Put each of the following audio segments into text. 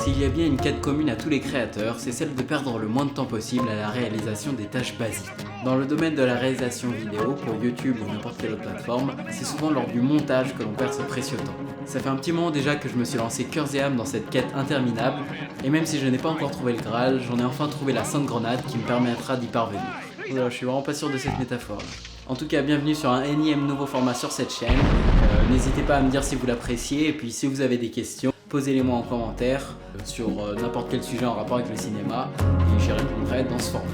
S'il y a bien une quête commune à tous les créateurs, c'est celle de perdre le moins de temps possible à la réalisation des tâches basiques. Dans le domaine de la réalisation vidéo, pour YouTube ou n'importe quelle autre plateforme, c'est souvent lors du montage que l'on perd ce précieux temps. Ça fait un petit moment déjà que je me suis lancé cœurs et âme dans cette quête interminable, et même si je n'ai pas encore trouvé le Graal, j'en ai enfin trouvé la sainte grenade qui me permettra d'y parvenir. Voilà, je suis vraiment pas sûr de cette métaphore. En tout cas, bienvenue sur un énième nouveau format sur cette chaîne. N'hésitez pas à me dire si vous l'appréciez, et puis si vous avez des questions, posez-les-moi en commentaire sur n'importe quel sujet en rapport avec le cinéma, et j'y répondrai dans ce format.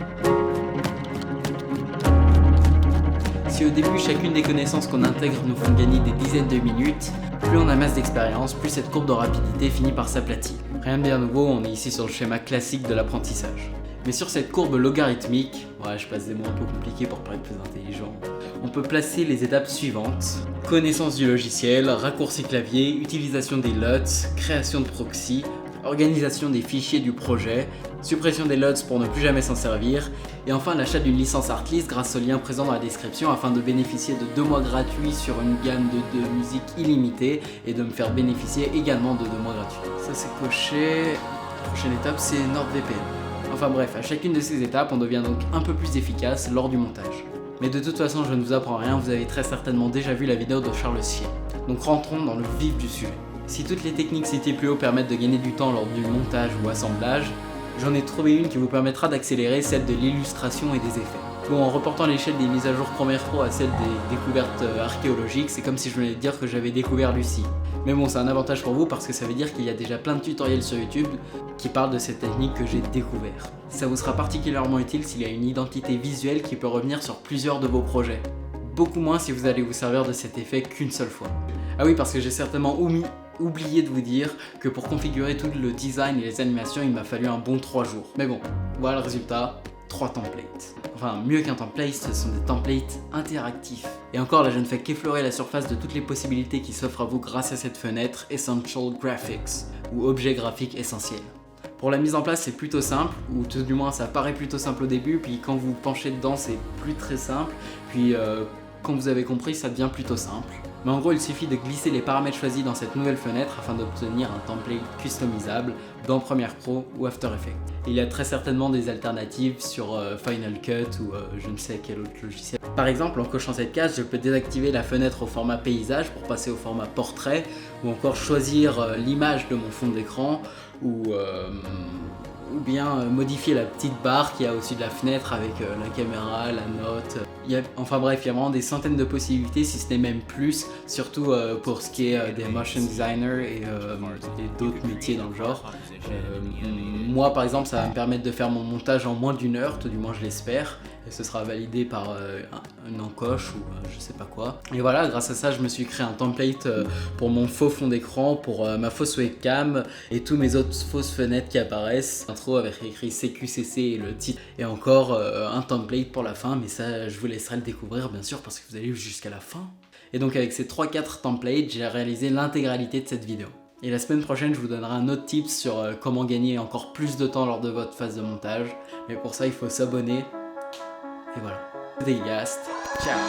Si au début, chacune des connaissances qu'on intègre nous font gagner des dizaines de minutes, plus on amasse d'expérience, plus cette courbe de rapidité finit par s'aplatir. Rien de bien nouveau, on est ici sur le schéma classique de l'apprentissage. Mais sur cette courbe logarithmique, ouais, je passe des mots un peu compliqués pour paraître plus intelligent, on peut placer les étapes suivantes: connaissance du logiciel, raccourci clavier, utilisation des LUTs, création de proxy, organisation des fichiers du projet, suppression des LUTs pour ne plus jamais s'en servir, et enfin l'achat d'une licence Artlist grâce au lien présent dans la description afin de bénéficier de 2 mois gratuits sur une gamme de musique illimitée et de me faire bénéficier également de 2 mois gratuits. Ça c'est coché. Prochaine étape c'est NordVPN. Enfin bref, à chacune de ces étapes, on devient donc un peu plus efficace lors du montage. Mais de toute façon, je ne vous apprends rien, vous avez très certainement déjà vu la vidéo de Charles Sier. Donc rentrons dans le vif du sujet. Si toutes les techniques citées plus haut permettent de gagner du temps lors du montage ou assemblage, j'en ai trouvé une qui vous permettra d'accélérer, celle de l'illustration et des effets. Bon, en reportant l'échelle des mises à jour Premiere Pro à celle des découvertes archéologiques, c'est comme si je venais de dire que j'avais découvert Lucie. Mais bon, c'est un avantage pour vous parce que ça veut dire qu'il y a déjà plein de tutoriels sur YouTube qui parlent de cette technique que j'ai découvert. Ça vous sera particulièrement utile s'il y a une identité visuelle qui peut revenir sur plusieurs de vos projets. Beaucoup moins si vous allez vous servir de cet effet qu'une seule fois. Ah oui, parce que j'ai certainement oublié de vous dire que pour configurer tout le design et les animations, il m'a fallu un bon 3 jours. Mais bon, voilà le résultat. 3 templates. Enfin, mieux qu'un template, ce sont des templates interactifs. Et encore là, je ne fais qu'effleurer la surface de toutes les possibilités qui s'offrent à vous grâce à cette fenêtre Essential Graphics, ou objet graphique essentiel. Pour la mise en place, c'est plutôt simple, ou tout du moins ça paraît plutôt simple au début, puis quand vous penchez dedans, c'est plus très simple, puis quand vous avez compris, ça devient plutôt simple. Mais en gros, il suffit de glisser les paramètres choisis dans cette nouvelle fenêtre afin d'obtenir un template customisable dans Premiere Pro ou After Effects. Il y a très certainement des alternatives sur Final Cut ou je ne sais quel autre logiciel. Par exemple, en cochant cette case, je peux désactiver la fenêtre au format paysage pour passer au format portrait, ou encore choisir l'image de mon fond d'écran, ou bien modifier la petite barre qu'il y a au-dessus de la fenêtre avec la caméra, la note. Enfin bref, il y a vraiment des centaines de possibilités, si ce n'est même plus, surtout pour ce qui est des motion designers et d'autres métiers dans le genre. Moi par exemple, ça va me permettre de faire mon montage en moins d'1 heure, tout du moins je l'espère, et ce sera validé par une encoche ou je sais pas quoi. Et voilà, grâce à ça, je me suis créé un template pour mon faux fond d'écran, pour ma fausse webcam et tous mes autres fausses fenêtres qui apparaissent. Intro avec écrit CQCC et le titre, et encore un template pour la fin, mais ça je vous laisserai le découvrir bien sûr parce que vous allez jusqu'à la fin. Et donc avec ces 3-4 templates, j'ai réalisé l'intégralité de cette vidéo. Et la semaine prochaine, je vous donnerai un autre tips sur comment gagner encore plus de temps lors de votre phase de montage. Mais pour ça, il faut s'abonner. Et voilà. Ciao.